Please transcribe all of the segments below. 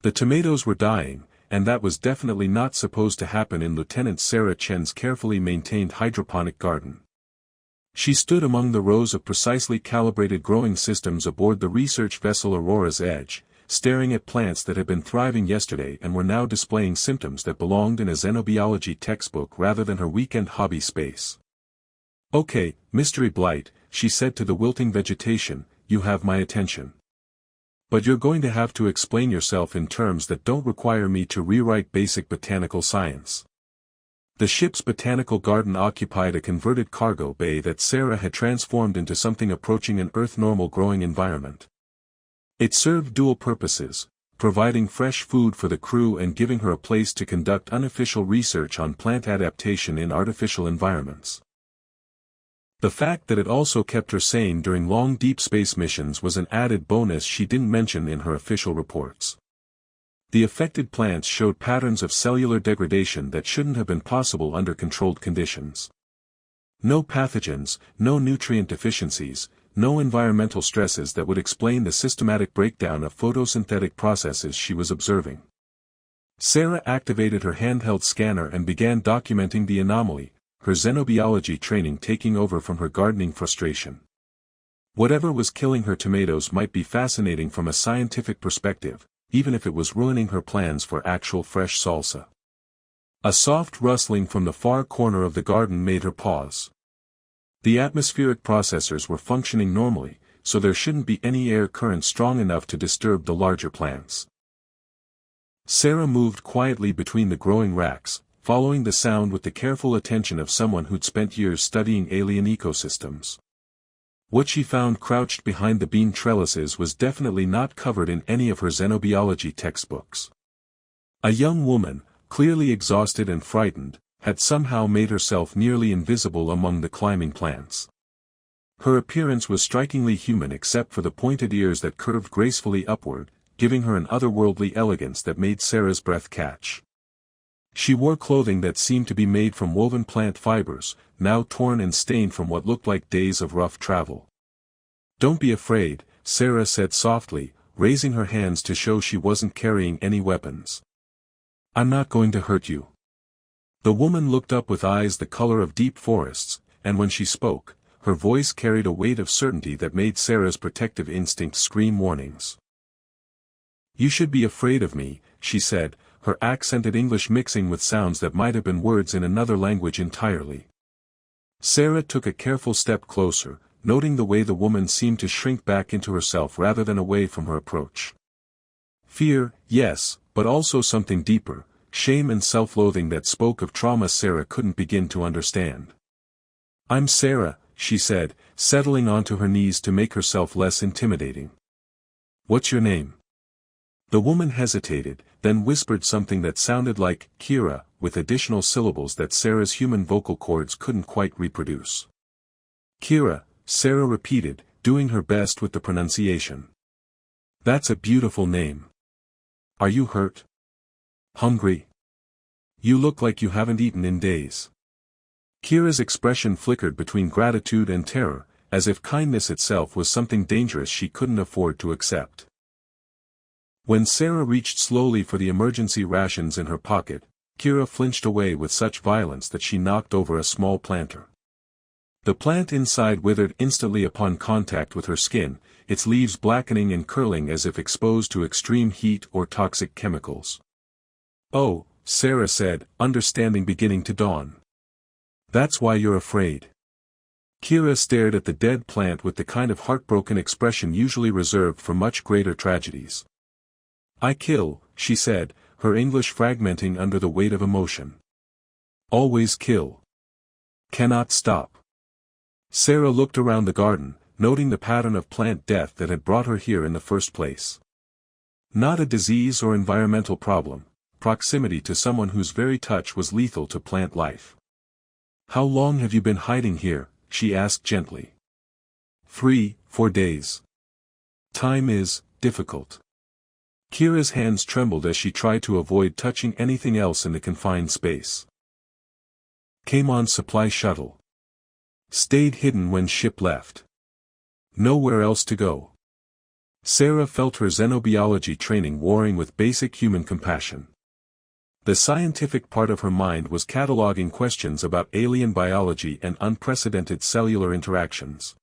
The tomatoes were dying, and that was definitely not supposed to happen in Lieutenant Sarah Chen's carefully maintained hydroponic garden. She stood among the rows of precisely calibrated growing systems aboard the research vessel Aurora's Edge, staring at plants that had been thriving yesterday and were now displaying symptoms that belonged in a xenobiology textbook rather than her weekend hobby space. "Okay, Mystery Blight," she said to the wilting vegetation, "you have my attention. But you're going to have to explain yourself in terms that don't require me to rewrite basic botanical science." The ship's botanical garden occupied a converted cargo bay that Sarah had transformed into something approaching an Earth-normal growing environment. It served dual purposes, providing fresh food for the crew and giving her a place to conduct unofficial research on plant adaptation in artificial environments. The fact that it also kept her sane during long deep space missions was an added bonus she didn't mention in her official reports. The affected plants showed patterns of cellular degradation that shouldn't have been possible under controlled conditions. No pathogens, no nutrient deficiencies, no environmental stresses that would explain the systematic breakdown of photosynthetic processes she was observing. Sarah activated her handheld scanner and began documenting the anomaly, her xenobiology training taking over from her gardening frustration. Whatever was killing her tomatoes might be fascinating from a scientific perspective, even if it was ruining her plans for actual fresh salsa. A soft rustling from the far corner of the garden made her pause. The atmospheric processors were functioning normally, so there shouldn't be any air current strong enough to disturb the larger plants. Sarah moved quietly between the growing racks, following the sound with the careful attention of someone who'd spent years studying alien ecosystems. What she found crouched behind the bean trellises was definitely not covered in any of her xenobiology textbooks. A young woman, clearly exhausted and frightened, had somehow made herself nearly invisible among the climbing plants. Her appearance was strikingly human except for the pointed ears that curved gracefully upward, giving her an otherworldly elegance that made Sarah's breath catch. She wore clothing that seemed to be made from woven plant fibers, now torn and stained from what looked like days of rough travel. "Don't be afraid," Sarah said softly, raising her hands to show she wasn't carrying any weapons. "I'm not going to hurt you." The woman looked up with eyes the color of deep forests, and when she spoke, her voice carried a weight of certainty that made Sarah's protective instinct scream warnings. "You should be afraid of me," she said, her accented English mixing with sounds that might have been words in another language entirely. Sarah took a careful step closer, noting the way the woman seemed to shrink back into herself rather than away from her approach. Fear, yes, but also something deeper, shame and self-loathing that spoke of trauma Sarah couldn't begin to understand. "I'm Sarah," she said, settling onto her knees to make herself less intimidating. "What's your name?" The woman hesitated, then whispered something that sounded like Kira, with additional syllables that Sarah's human vocal cords couldn't quite reproduce. "Kira," Sarah repeated, doing her best with the pronunciation. "That's a beautiful name. Are you hurt? Hungry? You look like you haven't eaten in days." Kira's expression flickered between gratitude and terror, as if kindness itself was something dangerous she couldn't afford to accept. When Sarah reached slowly for the emergency rations in her pocket, Kira flinched away with such violence that she knocked over a small planter. The plant inside withered instantly upon contact with her skin, its leaves blackening and curling as if exposed to extreme heat or toxic chemicals. "Oh," Sarah said, understanding beginning to dawn. "That's why you're afraid." Kira stared at the dead plant with the kind of heartbroken expression usually reserved for much greater tragedies. "I kill," she said, her English fragmenting under the weight of emotion. "Always kill. Cannot stop." Sarah looked around the garden, noting the pattern of plant death that had brought her here in the first place. Not a disease or environmental problem, proximity to someone whose very touch was lethal to plant life. "How long have you been hiding here?" she asked gently. 3-4 days. Time is difficult. Kira's hands trembled as she tried to avoid touching anything else in the confined space. "Came on supply shuttle. Stayed hidden when ship left. Nowhere else to go. Sarah felt her xenobiology training warring with basic human compassion. The scientific part of her mind was cataloging questions about alien biology and unprecedented cellular interactions.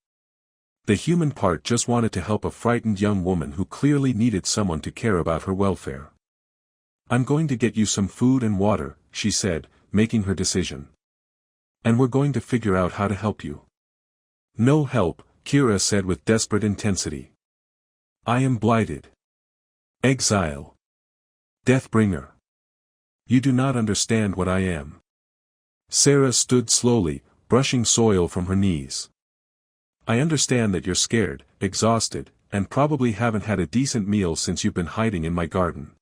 The human part just wanted to help a frightened young woman who clearly needed someone to care about her welfare. "I'm going to get you some food and water," she said, making her decision. "And we're going to figure out how to help you." "No help," Kira said with desperate intensity. "I am blighted. Exile. Deathbringer. You do not understand what I am." Sarah stood slowly, brushing soil from her knees. "I understand that you're scared, exhausted, and probably haven't had a decent meal since you've been hiding in my garden.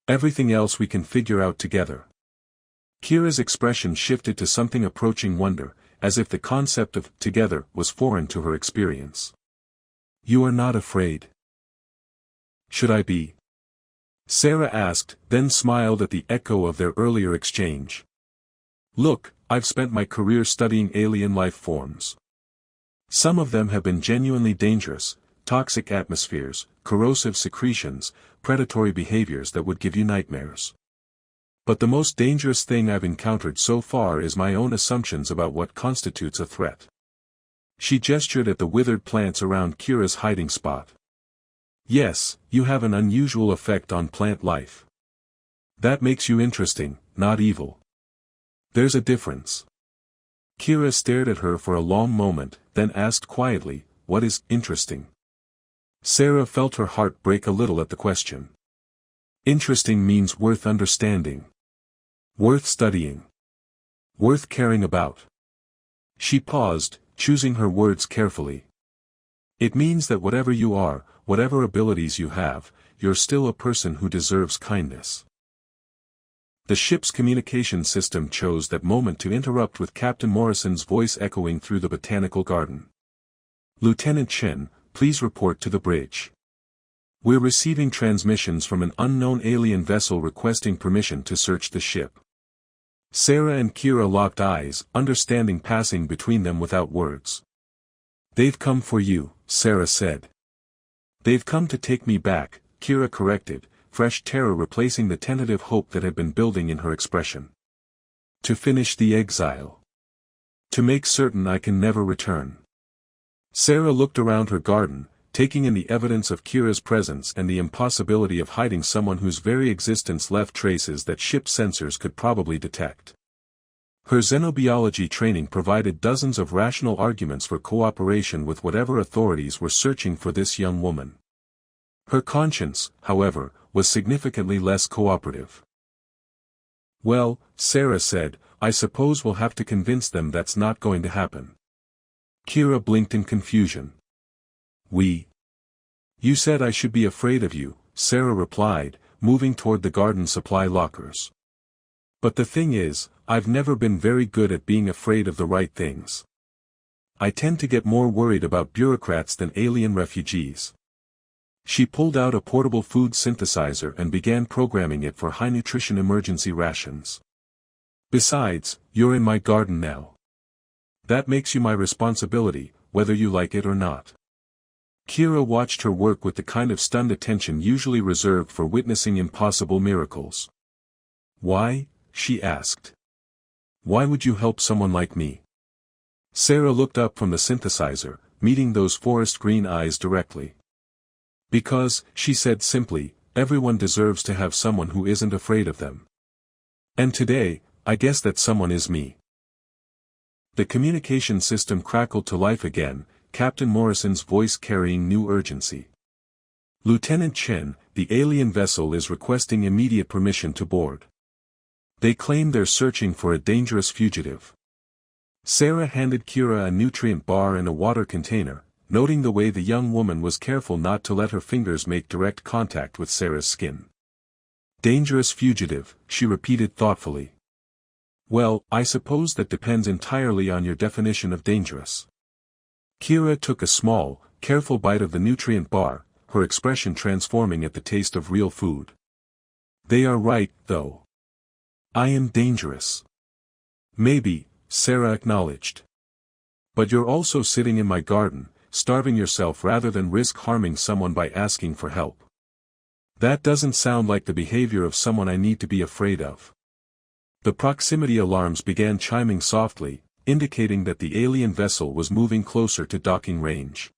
Everything else we can figure out together." Kira's expression shifted to something approaching wonder, as if the concept of "together" was foreign to her experience. "You are not afraid?" "Should I be?" Sarah asked, then smiled at the echo of their earlier exchange. "Look, I've spent my career studying alien life forms. Some of them have been genuinely dangerous: toxic atmospheres, corrosive secretions, predatory behaviors that would give you nightmares. But the most dangerous thing I've encountered so far is my own assumptions about what constitutes a threat." She gestured at the withered plants around Kira's hiding spot. "Yes, you have an unusual effect on plant life. That makes you interesting, not evil. There's a difference." Kira stared at her for a long moment, then asked quietly, "What is interesting?" Sarah felt her heart break a little at the question. Interesting means worth understanding. Worth studying. Worth caring about. She paused, choosing her words carefully. "It means that whatever you are, whatever abilities you have, you're still a person who deserves kindness." The ship's communication system chose that moment to interrupt with Captain Morrison's voice echoing through the botanical garden. "Lieutenant Chen, please report to the bridge. We're receiving transmissions from an unknown alien vessel requesting permission to search the ship." Sarah and Kira locked eyes, understanding passing between them without words. "They've come for you," Sarah said. "They've come to take me back," Kira corrected, fresh terror replacing the tentative hope that had been building in her expression. "To finish the exile. To make certain I can never return." Sarah looked around her garden, taking in the evidence of Kira's presence and the impossibility of hiding someone whose very existence left traces that ship sensors could probably detect. Her xenobiology training provided dozens of rational arguments for cooperation with whatever authorities were searching for this young woman. Her conscience, however, was significantly less cooperative. "Well," Sarah said, "I suppose we'll have to convince them that's not going to happen." Kira blinked in confusion. You said I should be afraid of you," Sarah replied, moving toward the garden supply lockers. "But the thing is, I've never been very good at being afraid of the right things. I tend to get more worried about bureaucrats than alien refugees." She pulled out a portable food synthesizer and began programming it for high-nutrition emergency rations. "Besides, you're in my garden now. That makes you my responsibility, whether you like it or not." Kira watched her work with the kind of stunned attention usually reserved for witnessing impossible miracles. "Why?" she asked. "Why would you help someone like me?" Sarah looked up from the synthesizer, meeting those forest green eyes directly. "Because," she said simply, "everyone deserves to have someone who isn't afraid of them. And today, I guess that someone is me." The communication system crackled to life again, Captain Morrison's voice carrying new urgency. "Lieutenant Chen, the alien vessel is requesting immediate permission to board. They claim they're searching for a dangerous fugitive." Sarah handed Kira a nutrient bar and a water container, noting the way the young woman was careful not to let her fingers make direct contact with Sarah's skin. "Dangerous fugitive," she repeated thoughtfully. "Well, I suppose that depends entirely on your definition of dangerous." Kira took a small, careful bite of the nutrient bar, her expression transforming at the taste of real food. "They are right, though. I am dangerous." "Maybe," Sarah acknowledged. "But you're also sitting in my garden, starving yourself rather than risk harming someone by asking for help. That doesn't sound like the behavior of someone I need to be afraid of. The proximity alarms began chiming softly, indicating that the alien vessel was moving closer to docking range.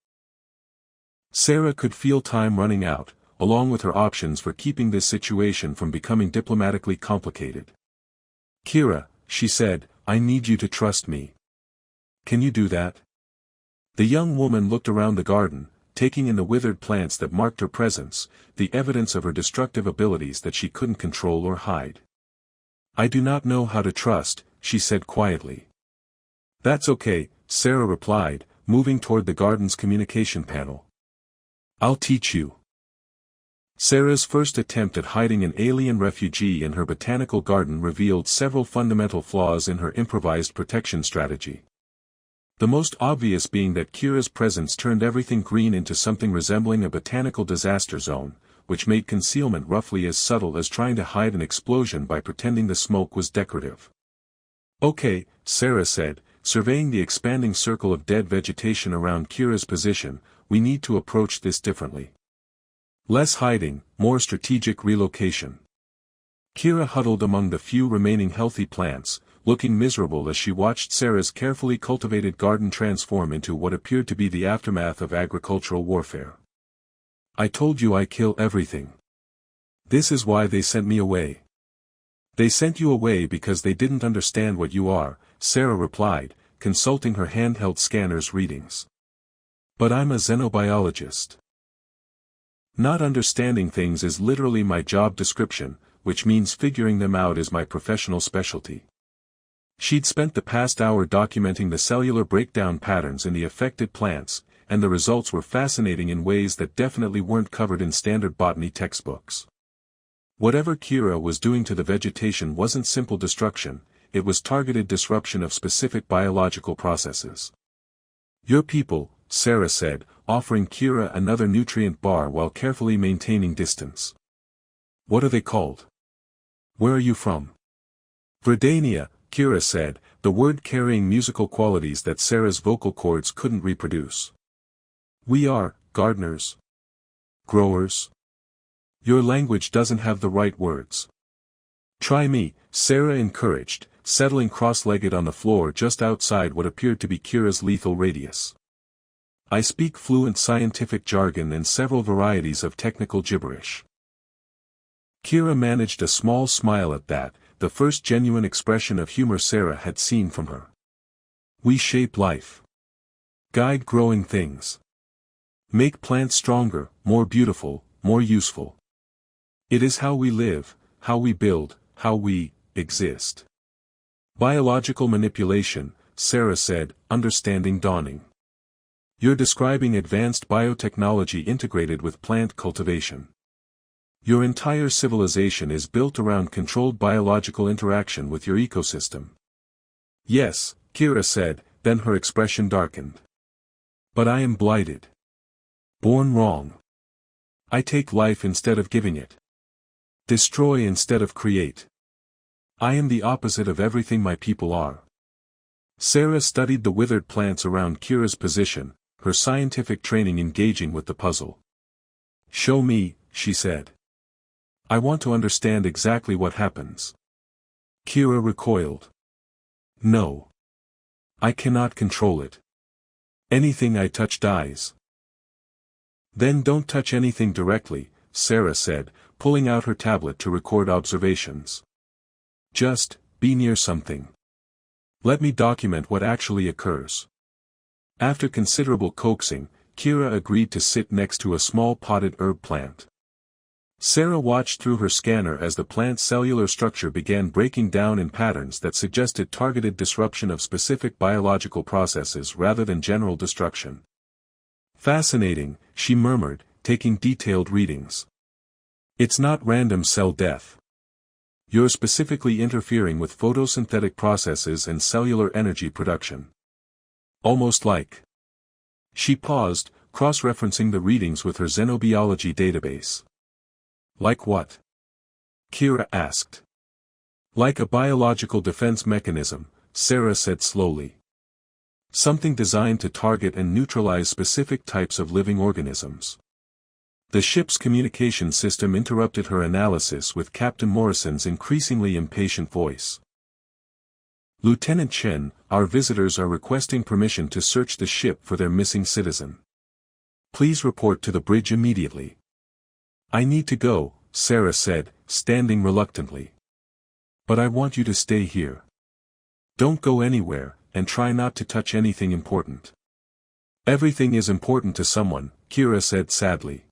Sarah could feel time running out, along with her options for keeping this situation from becoming diplomatically complicated. "Kira," she said, "I need you to trust me. Can you do that?" The young woman looked around the garden, taking in the withered plants that marked her presence, the evidence of her destructive abilities that she couldn't control or hide. "I do not know how to trust," she said quietly. "That's okay," Sarah replied, moving toward the garden's communication panel. "I'll teach you." Sarah's first attempt at hiding an alien refugee in her botanical garden revealed several fundamental flaws in her improvised protection strategy. The most obvious being that Kira's presence turned everything green into something resembling a botanical disaster zone, which made concealment roughly as subtle as trying to hide an explosion by pretending the smoke was decorative. "Okay," Sarah said, surveying the expanding circle of dead vegetation around Kira's position, "we need to approach this differently. Less hiding, more strategic relocation." Kira huddled among the few remaining healthy plants, looking miserable as she watched Sarah's carefully cultivated garden transform into what appeared to be the aftermath of agricultural warfare. "I told you I kill everything. This is why they sent me away." "They sent you away because they didn't understand what you are," Sarah replied, consulting her handheld scanner's readings. "But I'm a xenobiologist. Not understanding things is literally my job description, which means figuring them out is my professional specialty." She'd spent the past hour documenting the cellular breakdown patterns in the affected plants, and the results were fascinating in ways that definitely weren't covered in standard botany textbooks. Whatever Kira was doing to the vegetation wasn't simple destruction, it was targeted disruption of specific biological processes. "Your people," Sarah said, offering Kira another nutrient bar while carefully maintaining distance. "What are they called? Where are you from?" "Vredania," Kira said, the word carrying musical qualities that Sarah's vocal cords couldn't reproduce. "We are gardeners. Growers. Your language doesn't have the right words." "Try me," Sarah encouraged, settling cross-legged on the floor just outside what appeared to be Kira's lethal radius. "I speak fluent scientific jargon and several varieties of technical gibberish." Kira managed a small smile at that, the first genuine expression of humor Sarah had seen from her. "We shape life. Guide growing things. Make plants stronger, more beautiful, more useful. It is how we live, how we build, how we exist." "Biological manipulation," Sarah said, understanding dawning. "You're describing advanced biotechnology integrated with plant cultivation. Your entire civilization is built around controlled biological interaction with your ecosystem." "Yes," Kira said, then her expression darkened. "But I am blighted. Born wrong. I take life instead of giving it. Destroy instead of create. I am the opposite of everything my people are." Sarah studied the withered plants around Kira's position, her scientific training engaging with the puzzle. "Show me," she said. "I want to understand exactly what happens." Kira recoiled. "No. I cannot control it. Anything I touch dies." "Then don't touch anything directly," Sarah said, pulling out her tablet to record observations. "Just be near something. Let me document what actually occurs." After considerable coaxing, Kira agreed to sit next to a small potted herb plant. Sarah watched through her scanner as the plant's cellular structure began breaking down in patterns that suggested targeted disruption of specific biological processes rather than general destruction. "Fascinating," she murmured, taking detailed readings. "It's not random cell death. You're specifically interfering with photosynthetic processes and cellular energy production. Almost like." She paused, cross-referencing the readings with her xenobiology database. "Like what?" Kira asked. "Like a biological defense mechanism," Sarah said slowly. Something designed to target and neutralize specific types of living organisms. The ship's communication system interrupted her analysis with Captain Morrison's increasingly impatient voice. Lieutenant Chen, our visitors are requesting permission to search the ship for their missing citizen. Please report to the bridge immediately. I need to go, Sarah said, standing reluctantly. But I want you to stay here. Don't go anywhere, and try not to touch anything important. Everything is important to someone, Kira said sadly.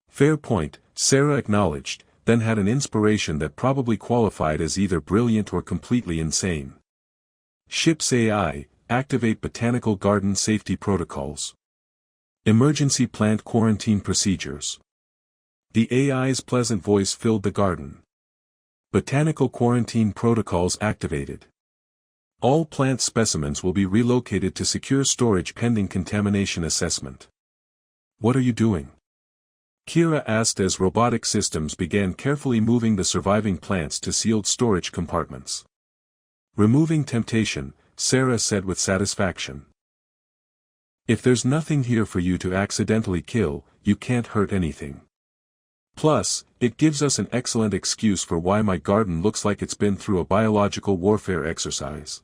Fair point, Sarah acknowledged, then had an inspiration that probably qualified as either brilliant or completely insane. Ship's AI, activate botanical garden safety protocols. Emergency plant quarantine procedures. The AI's pleasant voice filled the garden. Botanical quarantine protocols activated. All plant specimens will be relocated to secure storage pending contamination assessment. What are you doing? Kira asked as robotic systems began carefully moving the surviving plants to sealed storage compartments. Removing temptation, Sarah said with satisfaction. If there's nothing here for you to accidentally kill, you can't hurt anything. Plus, it gives us an excellent excuse for why my garden looks like it's been through a biological warfare exercise.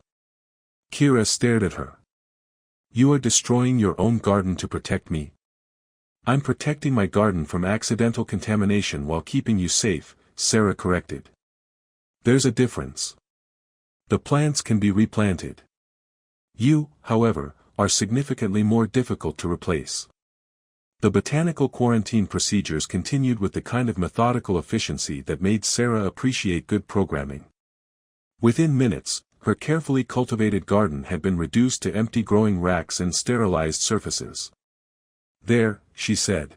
Kira stared at her. You are destroying your own garden to protect me? I'm protecting my garden from accidental contamination while keeping you safe, Sarah corrected. There's a difference. The plants can be replanted. You, however, are significantly more difficult to replace. The botanical quarantine procedures continued with the kind of methodical efficiency that made Sarah appreciate good programming. Within minutes, her carefully cultivated garden had been reduced to empty growing racks and sterilized surfaces. There, she said.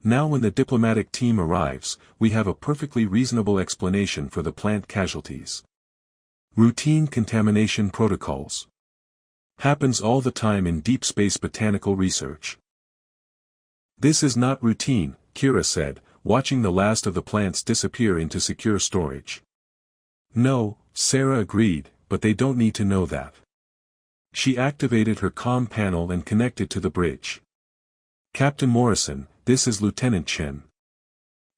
Now when the diplomatic team arrives, we have a perfectly reasonable explanation for the plant casualties. Routine contamination protocols. Happens all the time in deep space botanical research. This is not routine, Kira said, watching the last of the plants disappear into secure storage. No, Sarah agreed, but they don't need to know that. She activated her comm panel and connected to the bridge. Captain Morrison, this is Lieutenant Chen.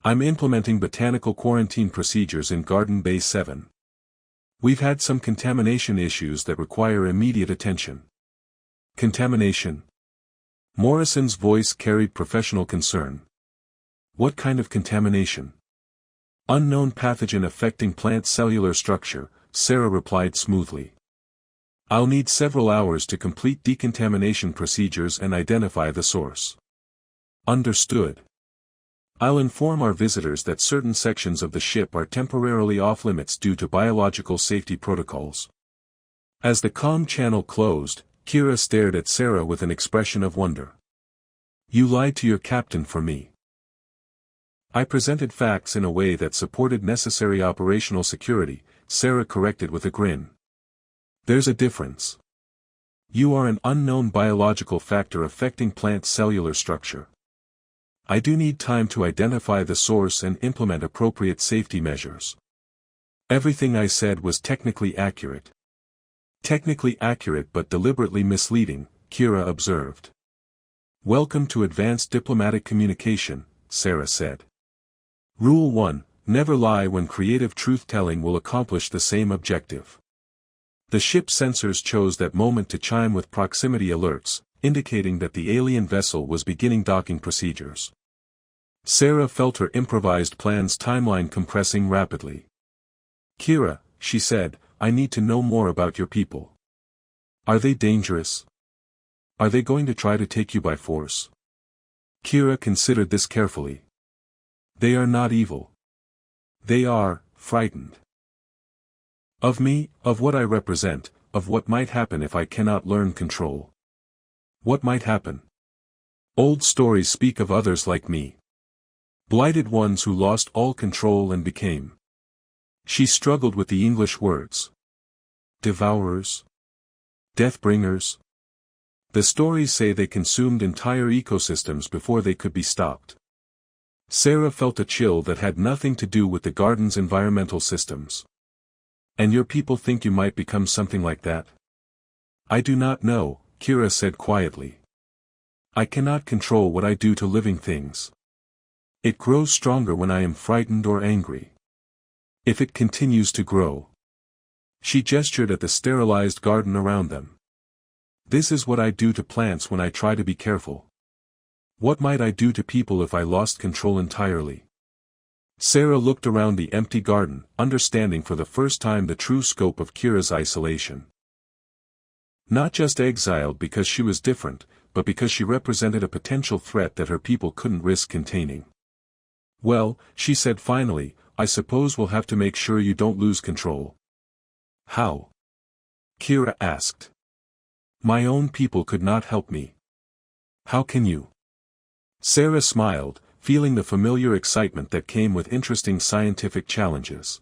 I'm implementing botanical quarantine procedures in Garden Bay 7. We've had some contamination issues that require immediate attention. Contamination? Morrison's voice carried professional concern. What kind of contamination? Unknown pathogen affecting plant cellular structure, Sarah replied smoothly. I'll need several hours to complete decontamination procedures and identify the source. Understood. I'll inform our visitors that certain sections of the ship are temporarily off-limits due to biological safety protocols. As the comm channel closed, Kira stared at Sarah with an expression of wonder. You lied to your captain for me. I presented facts in a way that supported necessary operational security, Sarah corrected with a grin. There's a difference. You are an unknown biological factor affecting plant cellular structure. I do need time to identify the source and implement appropriate safety measures. Everything I said was technically accurate. Technically accurate but deliberately misleading, Kira observed. Welcome to advanced diplomatic communication, Sarah said. Rule 1, never lie when creative truth-telling will accomplish the same objective. The ship's sensors chose that moment to chime with proximity alerts, indicating that the alien vessel was beginning docking procedures. Sarah felt her improvised plan's timeline compressing rapidly. Kira, she said, I need to know more about your people. Are they dangerous? Are they going to try to take you by force? Kira considered this carefully. They are not evil. They are frightened. Of me, of what I represent, of what might happen if I cannot learn control. What might happen? Old stories speak of others like me. Blighted ones who lost all control and became. She struggled with the English words. Devourers? Deathbringers? The stories say they consumed entire ecosystems before they could be stopped. Sarah felt a chill that had nothing to do with the garden's environmental systems. And your people think you might become something like that? I do not know, Kira said quietly. I cannot control what I do to living things. It grows stronger when I am frightened or angry. If it continues to grow. She gestured at the sterilized garden around them. This is what I do to plants when I try to be careful. What might I do to people if I lost control entirely? Sarah looked around the empty garden, understanding for the first time the true scope of Kira's isolation. Not just exiled because she was different, but because she represented a potential threat that her people couldn't risk containing. Well, she said finally, I suppose we'll have to make sure you don't lose control. How? Kira asked. My own people could not help me. How can you? Sarah smiled, feeling the familiar excitement that came with interesting scientific challenges.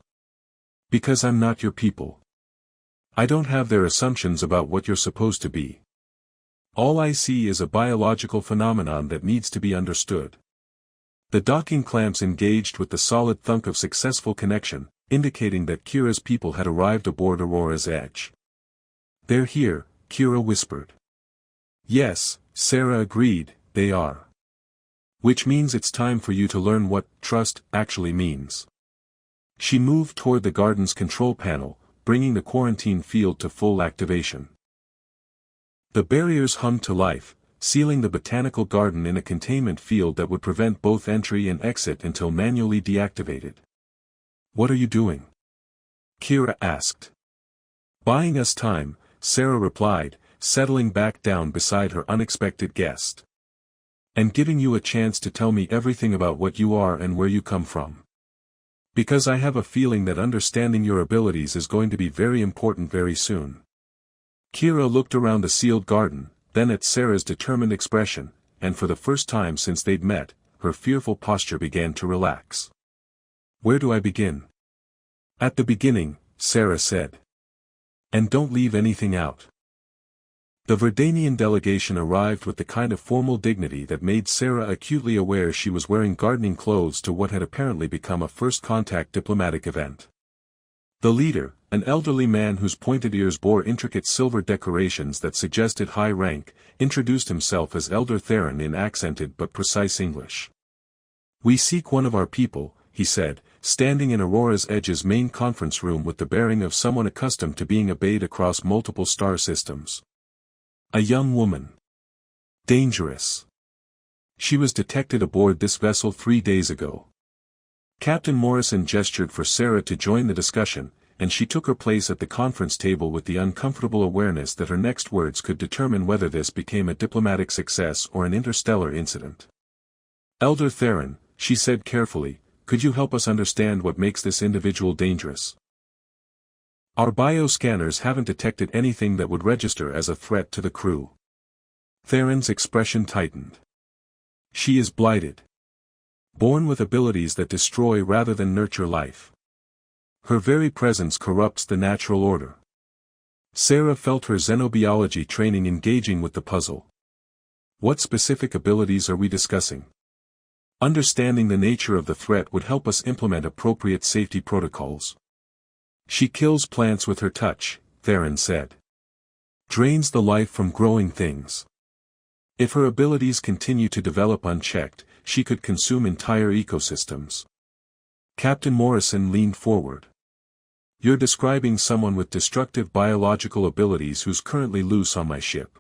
Because I'm not your people. I don't have their assumptions about what you're supposed to be. All I see is a biological phenomenon that needs to be understood. The docking clamps engaged with the solid thunk of successful connection, indicating that Kira's people had arrived aboard Aurora's edge. They're here, Kira whispered. Yes, Sarah agreed, they are. Which means it's time for you to learn what trust actually means. She moved toward the garden's control panel, bringing the quarantine field to full activation. The barriers hummed to life, sealing the botanical garden in a containment field that would prevent both entry and exit until manually deactivated. What are you doing? Kira asked. Buying us time, Sarah replied, settling back down beside her unexpected guest. And giving you a chance to tell me everything about what you are and where you come from. Because I have a feeling that understanding your abilities is going to be very important very soon. Kira looked around the sealed garden, then at Sarah's determined expression, and for the first time since they'd met, her fearful posture began to relax. Where do I begin? At the beginning, Sarah said. And don't leave anything out. The Verdanian delegation arrived with the kind of formal dignity that made Sarah acutely aware she was wearing gardening clothes to what had apparently become a first-contact diplomatic event. The leader, an elderly man whose pointed ears bore intricate silver decorations that suggested high rank, introduced himself as Elder Theron in accented but precise English. We seek one of our people, he said, standing in Aurora's Edge's main conference room with the bearing of someone accustomed to being obeyed across multiple star systems. A young woman. Dangerous. She was detected aboard this vessel 3 days ago. Captain Morrison gestured for Sarah to join the discussion, and she took her place at the conference table with the uncomfortable awareness that her next words could determine whether this became a diplomatic success or an interstellar incident. Elder Theron, she said carefully, could you help us understand what makes this individual dangerous? Our bioscanners haven't detected anything that would register as a threat to the crew. Theron's expression tightened. She is blighted. Born with abilities that destroy rather than nurture life. Her very presence corrupts the natural order. Sarah felt her xenobiology training engaging with the puzzle. What specific abilities are we discussing? Understanding the nature of the threat would help us implement appropriate safety protocols. She kills plants with her touch, Theron said. Drains the life from growing things. If her abilities continue to develop unchecked, she could consume entire ecosystems. Captain Morrison leaned forward. You're describing someone with destructive biological abilities who's currently loose on my ship.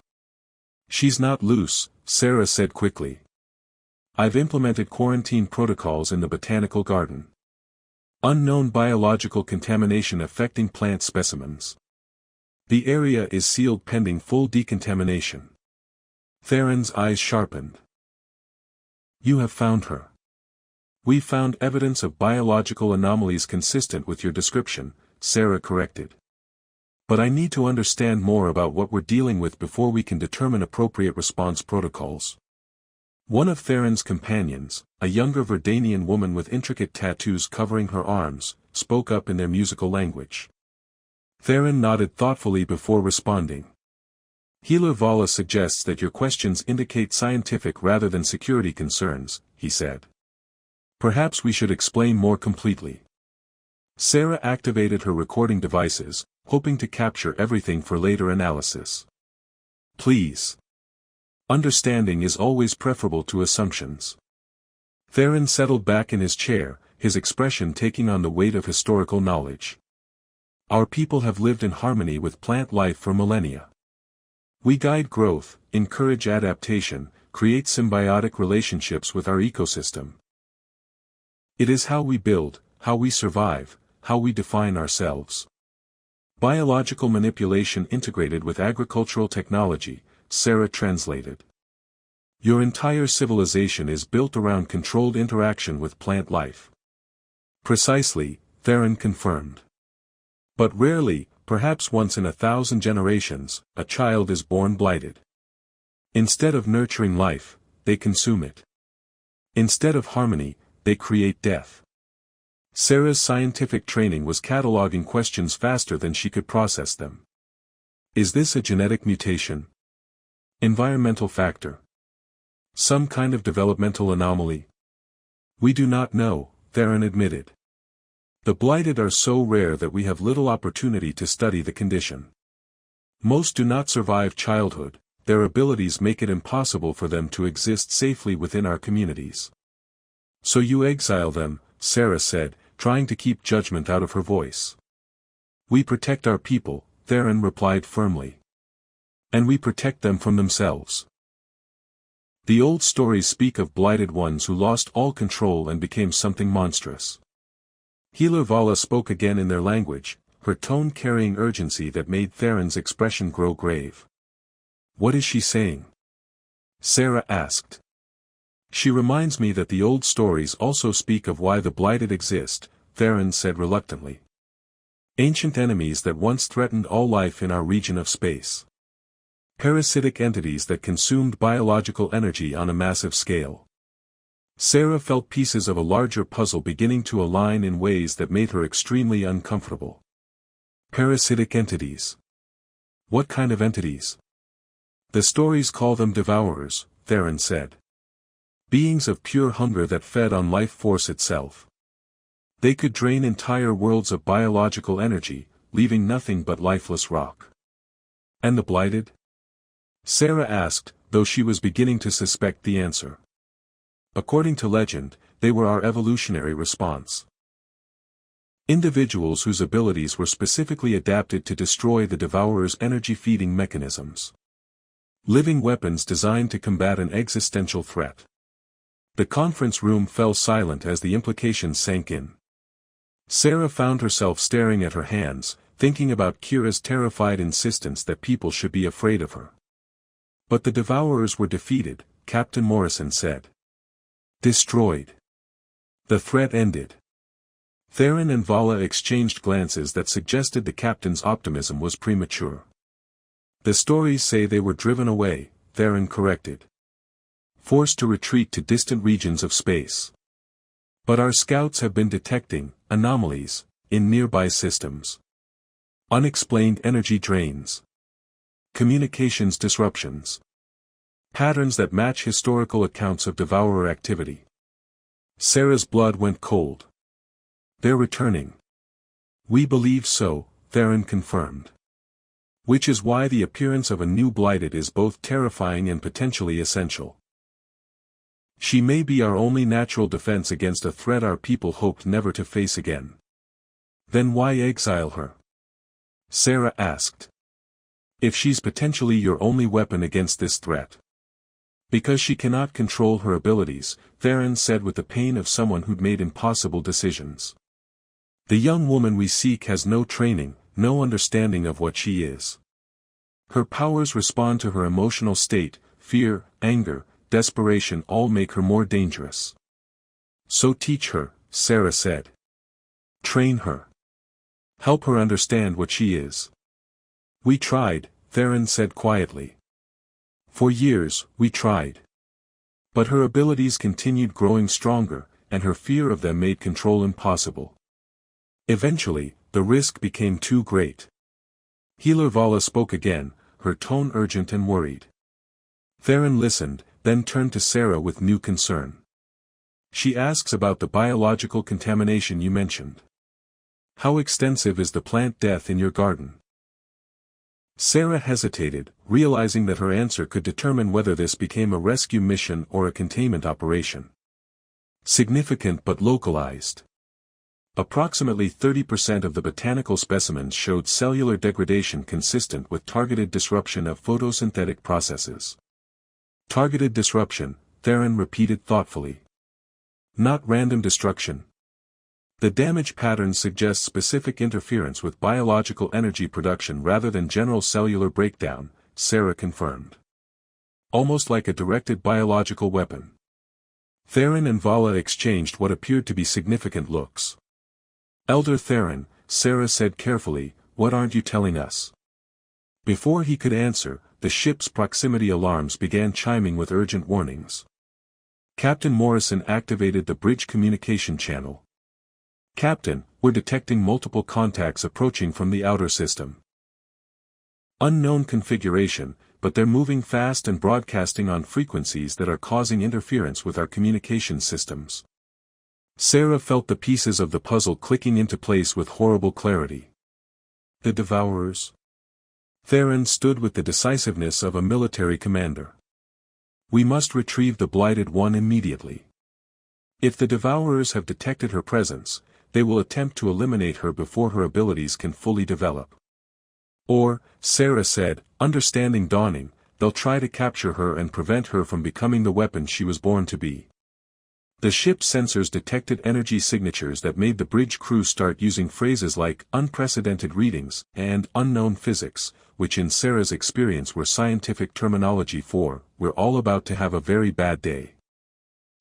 She's not loose, Sarah said quickly. I've implemented quarantine protocols in the botanical garden. Unknown biological contamination affecting plant specimens. The area is sealed pending full decontamination. Theron's eyes sharpened. You have found her. We found evidence of biological anomalies consistent with your description, Sarah corrected. But I need to understand more about what we're dealing with before we can determine appropriate response protocols. One of Theron's companions, a younger Verdanian woman with intricate tattoos covering her arms, spoke up in their musical language. Theron nodded thoughtfully before responding. Healer Vala suggests that your questions indicate scientific rather than security concerns, he said. Perhaps we should explain more completely. Sarah activated her recording devices, hoping to capture everything for later analysis. Please. Understanding is always preferable to assumptions. Theron settled back in his chair, his expression taking on the weight of historical knowledge. Our people have lived in harmony with plant life for millennia. We guide growth, encourage adaptation, create symbiotic relationships with our ecosystem. It is how we build, how we survive, how we define ourselves. Biological manipulation integrated with agricultural technology, Sarah translated. Your entire civilization is built around controlled interaction with plant life. Precisely, Theron confirmed. But rarely, perhaps once in 1,000 generations, a child is born blighted. Instead of nurturing life, they consume it. Instead of harmony, they create death. Sarah's scientific training was cataloging questions faster than she could process them. Is this a genetic mutation? Environmental factor? Some kind of developmental anomaly? We do not know, Theron admitted. The blighted are so rare that we have little opportunity to study the condition. Most do not survive childhood, their abilities make it impossible for them to exist safely within our communities. So you exile them, Sarah said, trying to keep judgment out of her voice. We protect our people, Theron replied firmly. And we protect them from themselves. The old stories speak of blighted ones who lost all control and became something monstrous. Healer Vala spoke again in their language, her tone carrying urgency that made Theron's expression grow grave. What is she saying? Sarah asked. She reminds me that the old stories also speak of why the blighted exist, Theron said reluctantly. Ancient enemies that once threatened all life in our region of space. Parasitic entities that consumed biological energy on a massive scale. Sarah felt pieces of a larger puzzle beginning to align in ways that made her extremely uncomfortable. Parasitic entities. What kind of entities? The stories call them Devourers, Theron said. Beings of pure hunger that fed on life force itself. They could drain entire worlds of biological energy, leaving nothing but lifeless rock. And the blighted? Sarah asked, though she was beginning to suspect the answer. According to legend, they were our evolutionary response. Individuals whose abilities were specifically adapted to destroy the Devourers' energy-feeding mechanisms. Living weapons designed to combat an existential threat. The conference room fell silent as the implications sank in. Sarah found herself staring at her hands, thinking about Kira's terrified insistence that people should be afraid of her. But the Devourers were defeated, Captain Morrison said. Destroyed. The threat ended. Theron and Vala exchanged glances that suggested the captain's optimism was premature. The stories say they were driven away, Theron corrected. Forced to retreat to distant regions of space. But our scouts have been detecting anomalies in nearby systems. Unexplained energy drains. Communications disruptions. Patterns that match historical accounts of Devourer activity. Sarah's blood went cold. They're returning. We believe so, Theron confirmed. Which is why the appearance of a new blighted is both terrifying and potentially essential. She may be our only natural defense against a threat our people hoped never to face again. Then why exile her? Sarah asked. If she's potentially your only weapon against this threat. Because she cannot control her abilities, Theron said with the pain of someone who'd made impossible decisions. The young woman we seek has no training, no understanding of what she is. Her powers respond to her emotional state, fear, anger, desperation all make her more dangerous. So teach her, Sarah said. Train her. Help her understand what she is. We tried, Theron said quietly. For years, we tried. But her abilities continued growing stronger, and her fear of them made control impossible. Eventually, the risk became too great. Healer Vala spoke again, her tone urgent and worried. Theron listened, then turned to Sarah with new concern. She asks about the biological contamination you mentioned. How extensive is the plant death in your garden? Sarah hesitated, realizing that her answer could determine whether this became a rescue mission or a containment operation. Significant but localized. Approximately 30% of the botanical specimens showed cellular degradation consistent with targeted disruption of photosynthetic processes. Targeted disruption, Theron repeated thoughtfully. Not random destruction. The damage pattern suggests specific interference with biological energy production rather than general cellular breakdown, Sarah confirmed. Almost like a directed biological weapon. Theron and Vala exchanged what appeared to be significant looks. Elder Theron, Sarah said carefully, what aren't you telling us? Before he could answer, the ship's proximity alarms began chiming with urgent warnings. Captain Morrison activated the bridge communication channel. Captain, we're detecting multiple contacts approaching from the outer system. Unknown configuration, but they're moving fast and broadcasting on frequencies that are causing interference with our communication systems. Sarah felt the pieces of the puzzle clicking into place with horrible clarity. The Devourers? Theron stood with the decisiveness of a military commander. We must retrieve the Blighted One immediately. If the Devourers have detected her presence, they will attempt to eliminate her before her abilities can fully develop. Or, Sarah said, understanding dawning, they'll try to capture her and prevent her from becoming the weapon she was born to be. The ship's sensors detected energy signatures that made the bridge crew start using phrases like unprecedented readings and unknown physics, which in Sarah's experience were scientific terminology for, we're all about to have a very bad day.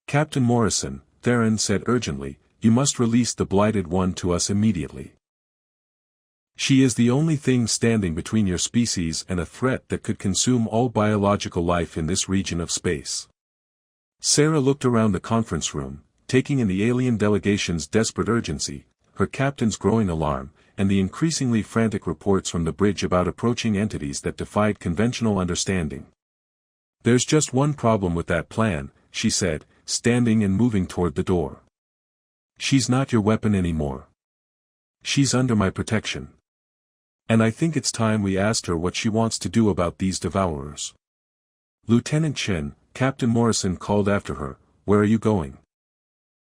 Captain Morrison, Theron said urgently, you must release the Blighted One to us immediately. She is the only thing standing between your species and a threat that could consume all biological life in this region of space. Sarah looked around the conference room, taking in the alien delegation's desperate urgency, her captain's growing alarm, and the increasingly frantic reports from the bridge about approaching entities that defied conventional understanding. There's just one problem with that plan, she said, standing and moving toward the door. She's not your weapon anymore. She's under my protection. And I think it's time we asked her what she wants to do about these Devourers. Lieutenant Chen, Captain Morrison called after her, where are you going?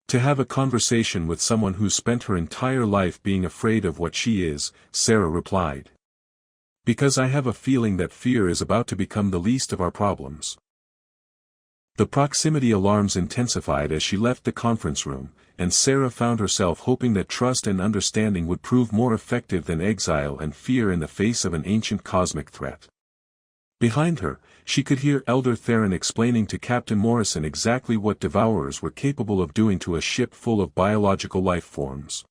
To have a conversation with someone who's spent her entire life being afraid of what she is, Sarah replied. Because I have a feeling that fear is about to become the least of our problems. The proximity alarms intensified as she left the conference room, and Sarah found herself hoping that trust and understanding would prove more effective than exile and fear in the face of an ancient cosmic threat. Behind her, she could hear Elder Theron explaining to Captain Morrison exactly what Devourers were capable of doing to a ship full of biological life forms.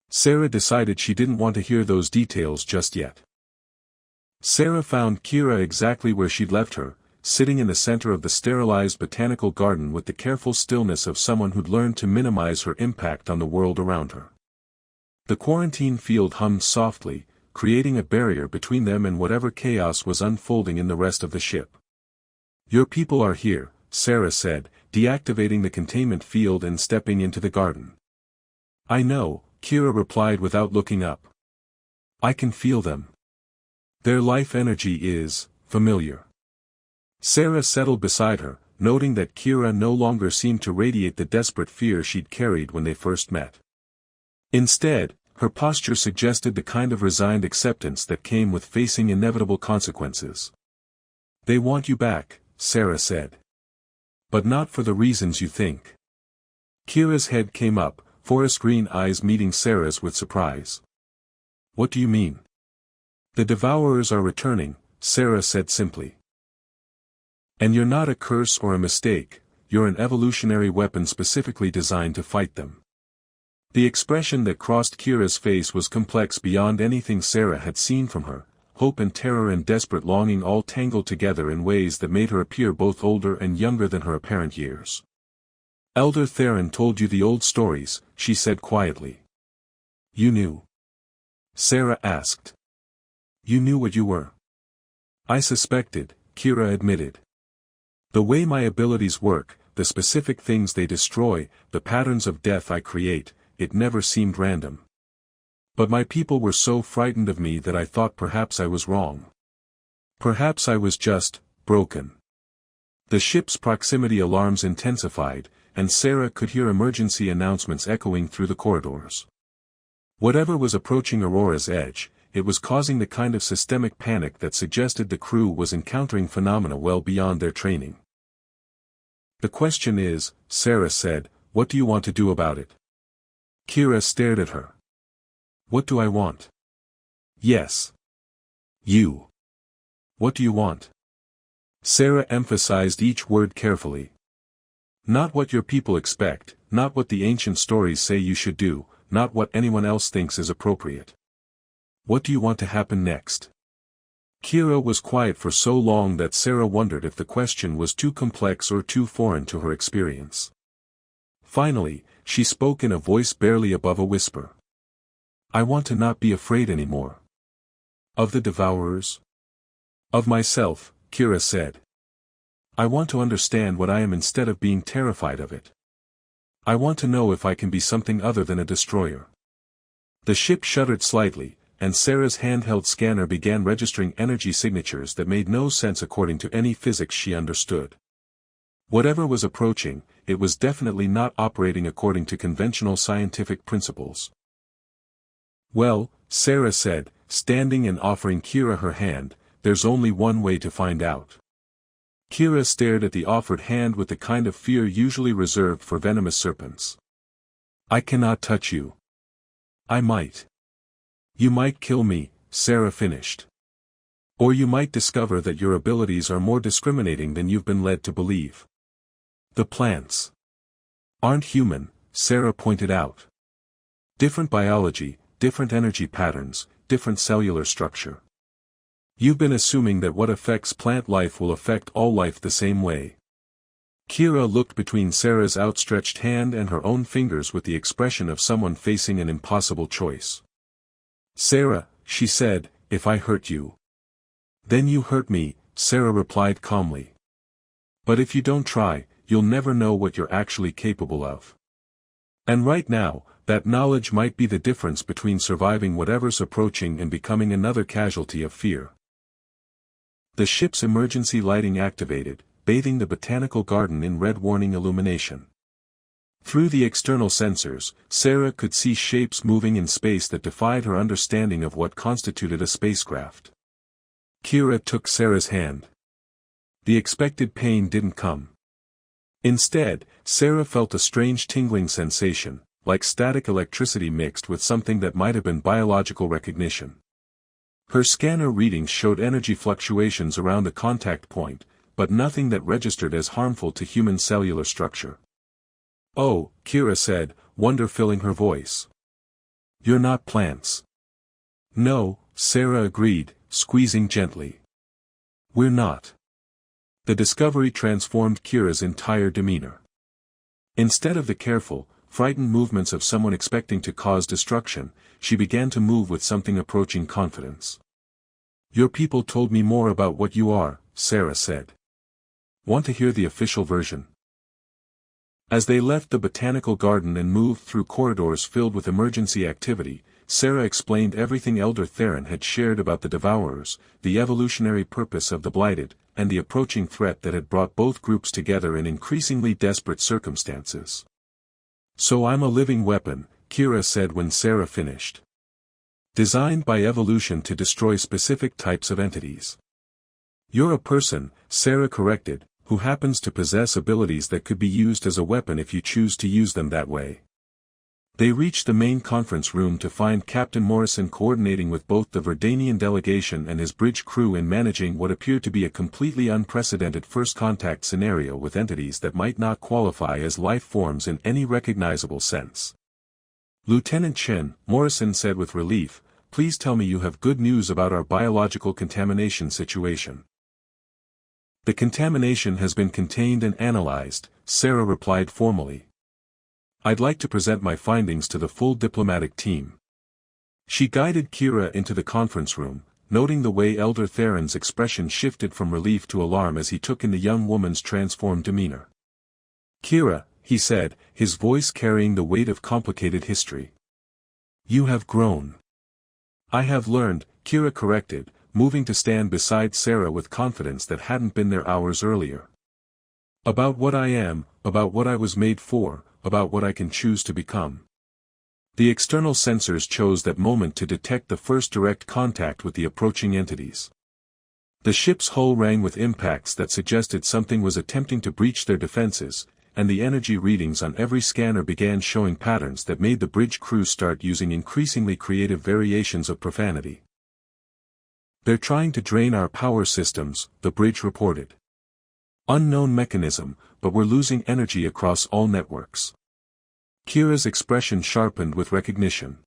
Sarah decided she didn't want to hear those details just yet. Sarah found Kira exactly where she'd left her, sitting in the center of the sterilized botanical garden with the careful stillness of someone who'd learned to minimize her impact on the world around her. The quarantine field hummed softly, creating a barrier between them and whatever chaos was unfolding in the rest of the ship. Your people are here, Sarah said, deactivating the containment field and stepping into the garden. I know, Kira replied without looking up. I can feel them. Their life energy is familiar. Sarah settled beside her, noting that Kira no longer seemed to radiate the desperate fear she'd carried when they first met. Instead, her posture suggested the kind of resigned acceptance that came with facing inevitable consequences. They want you back, Sarah said. But not for the reasons you think. Kira's head came up, forest green eyes meeting Sarah's with surprise. What do you mean? The Devourers are returning, Sarah said simply. And you're not a curse or a mistake, you're an evolutionary weapon specifically designed to fight them. The expression that crossed Kira's face was complex beyond anything Sarah had seen from her, hope and terror and desperate longing all tangled together in ways that made her appear both older and younger than her apparent years. Elder Theron told you the old stories, she said quietly. You knew? Sarah asked. You knew what you were? I suspected, Kira admitted. The way my abilities work, the specific things they destroy, the patterns of death I create, it never seemed random. But my people were so frightened of me that I thought perhaps I was wrong. Perhaps I was just broken. The ship's proximity alarms intensified, and Sarah could hear emergency announcements echoing through the corridors. Whatever was approaching Aurora's edge, it was causing the kind of systemic panic that suggested the crew was encountering phenomena well beyond their training. The question is, Sarah said, what do you want to do about it? Kira stared at her. What do I want? Yes. You. What do you want? Sarah emphasized each word carefully. Not what your people expect, not what the ancient stories say you should do, not what anyone else thinks is appropriate. What do you want to happen next? Kira was quiet for so long that Sarah wondered if the question was too complex or too foreign to her experience. Finally, she spoke in a voice barely above a whisper. I want to not be afraid anymore. Of the Devourers? Of myself, Kira said. I want to understand what I am instead of being terrified of it. I want to know if I can be something other than a destroyer. The ship shuddered slightly, and Sarah's handheld scanner began registering energy signatures that made no sense according to any physics she understood. Whatever was approaching, it was definitely not operating according to conventional scientific principles. Well, Sarah said, standing and offering Kira her hand, there's only one way to find out. Kira stared at the offered hand with the kind of fear usually reserved for venomous serpents. I cannot touch you. I might. You might kill me, Sarah finished. Or you might discover that your abilities are more discriminating than you've been led to believe. The plants aren't human, Sarah pointed out. Different biology, different energy patterns, different cellular structure. You've been assuming that what affects plant life will affect all life the same way. Kira looked between Sarah's outstretched hand and her own fingers with the expression of someone facing an impossible choice. Sarah, she said, if I hurt you. Then you hurt me, Sarah replied calmly. But if you don't try, you'll never know what you're actually capable of. And right now, that knowledge might be the difference between surviving whatever's approaching and becoming another casualty of fear. The ship's emergency lighting activated, bathing the botanical garden in red warning illumination. Through the external sensors, Sarah could see shapes moving in space that defied her understanding of what constituted a spacecraft. Kira took Sarah's hand. The expected pain didn't come. Instead, Sarah felt a strange tingling sensation, like static electricity mixed with something that might have been biological recognition. Her scanner readings showed energy fluctuations around the contact point, but nothing that registered as harmful to human cellular structure. Oh, Kira said, wonder filling her voice. You're not plants. No, Sarah agreed, squeezing gently. We're not. The discovery transformed Kira's entire demeanor. Instead of the careful, frightened movements of someone expecting to cause destruction, she began to move with something approaching confidence. Your people told me more about what you are, Sarah said. Want to hear the official version? As they left the botanical garden and moved through corridors filled with emergency activity, Sarah explained everything Elder Theron had shared about the Devourers, the evolutionary purpose of the Blighted, and the approaching threat that had brought both groups together in increasingly desperate circumstances. So I'm a living weapon, Kira said when Sarah finished. Designed by evolution to destroy specific types of entities. You're a person, Sarah corrected, who happens to possess abilities that could be used as a weapon if you choose to use them that way. They reached the main conference room to find Captain Morrison coordinating with both the Verdanian delegation and his bridge crew in managing what appeared to be a completely unprecedented first contact scenario with entities that might not qualify as life forms in any recognizable sense. Lieutenant Chen, Morrison said with relief, please tell me you have good news about our biological contamination situation. The contamination has been contained and analyzed, Sarah replied formally. I'd like to present my findings to the full diplomatic team. She guided Kira into the conference room, noting the way Elder Theron's expression shifted from relief to alarm as he took in the young woman's transformed demeanor. Kira, he said, his voice carrying the weight of complicated history. You have grown. I have learned, Kira corrected, moving to stand beside Sarah with confidence that hadn't been there hours earlier. About what I am, about what I was made for, about what I can choose to become. The external sensors chose that moment to detect the first direct contact with the approaching entities. The ship's hull rang with impacts that suggested something was attempting to breach their defenses, and the energy readings on every scanner began showing patterns that made the bridge crew start using increasingly creative variations of profanity. "They're trying to drain our power systems," the bridge reported. "Unknown mechanism, but we're losing energy across all networks." Kira's expression sharpened with recognition.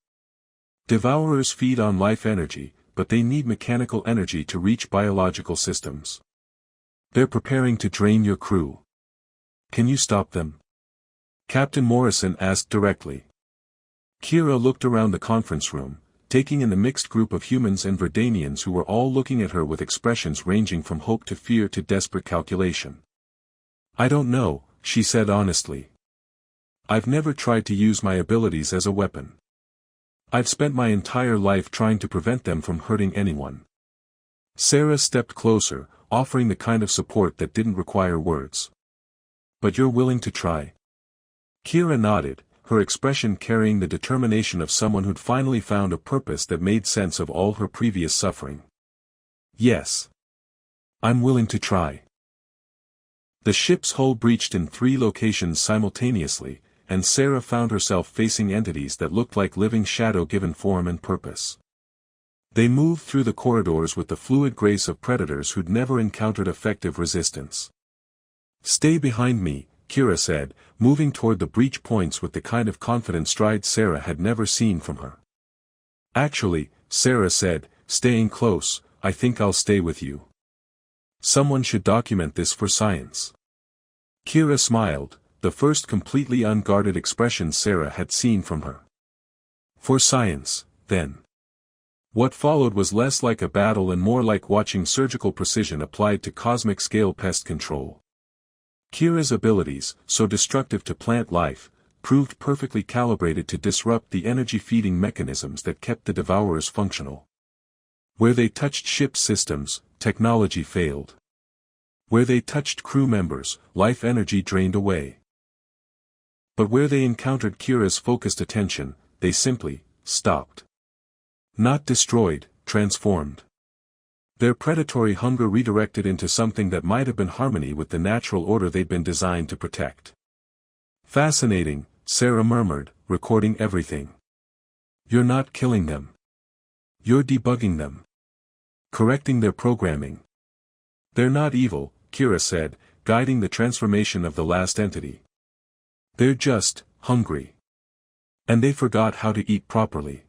"Devourers feed on life energy, but they need mechanical energy to reach biological systems. They're preparing to drain your crew. Can you stop them?" Captain Morrison asked directly. Kira looked around the conference room, taking in the mixed group of humans and Verdanians who were all looking at her with expressions ranging from hope to fear to desperate calculation. "I don't know," she said honestly. "I've never tried to use my abilities as a weapon. I've spent my entire life trying to prevent them from hurting anyone." Sarah stepped closer, offering the kind of support that didn't require words. "But you're willing to try?" Kira nodded, her expression carrying the determination of someone who'd finally found a purpose that made sense of all her previous suffering. "Yes. I'm willing to try." The ship's hull breached in 3 locations simultaneously, and Sarah found herself facing entities that looked like living shadow given form and purpose. They moved through the corridors with the fluid grace of predators who'd never encountered effective resistance. "Stay behind me," Kira said, moving toward the breach points with the kind of confident stride Sarah had never seen from her. "Actually," Sarah said, staying close, "I think I'll stay with you. Someone should document this for science." Kira smiled, the first completely unguarded expression Sarah had seen from her. "For science, then." What followed was less like a battle and more like watching surgical precision applied to cosmic-scale pest control. Kira's abilities, so destructive to plant life, proved perfectly calibrated to disrupt the energy-feeding mechanisms that kept the Devourers functional. Where they touched ship systems, technology failed. Where they touched crew members, life energy drained away. But where they encountered Kira's focused attention, they simply stopped. Not destroyed, transformed. Their predatory hunger redirected into something that might have been harmony with the natural order they'd been designed to protect. "Fascinating," Sarah murmured, recording everything. "You're not killing them. You're debugging them. Correcting their programming." "They're not evil," Kira said, guiding the transformation of the last entity. "They're just hungry. And they forgot how to eat properly."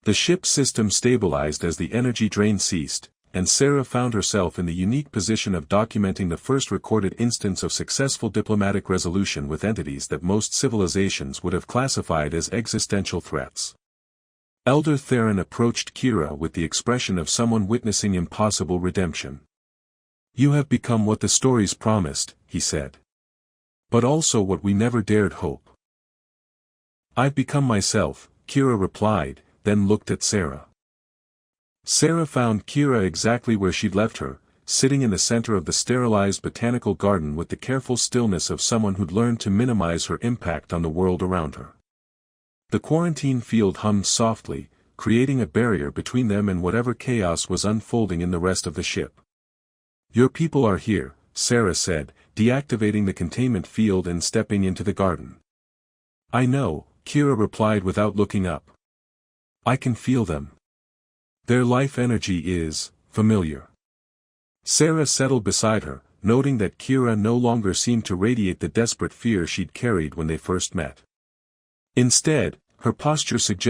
The ship's system stabilized as the energy drain ceased, and Sarah found herself in the unique position of documenting the first recorded instance of successful diplomatic resolution with entities that most civilizations would have classified as existential threats. Elder Theron approached Kira with the expression of someone witnessing impossible redemption. "You have become what the stories promised," he said. "But also what we never dared hope." "I've become myself," Kira replied, then looked at Sarah. Sarah found Kira exactly where she'd left her, sitting in the center of the sterilized botanical garden with the careful stillness of someone who'd learned to minimize her impact on the world around her. The quarantine field hummed softly, creating a barrier between them and whatever chaos was unfolding in the rest of the ship. "Your people are here," Sarah said, deactivating the containment field and stepping into the garden. "I know," Kira replied without looking up. "I can feel them. Their life energy is familiar." Sarah settled beside her, noting that Kira no longer seemed to radiate the desperate fear she'd carried when they first met. Instead, her posture suggested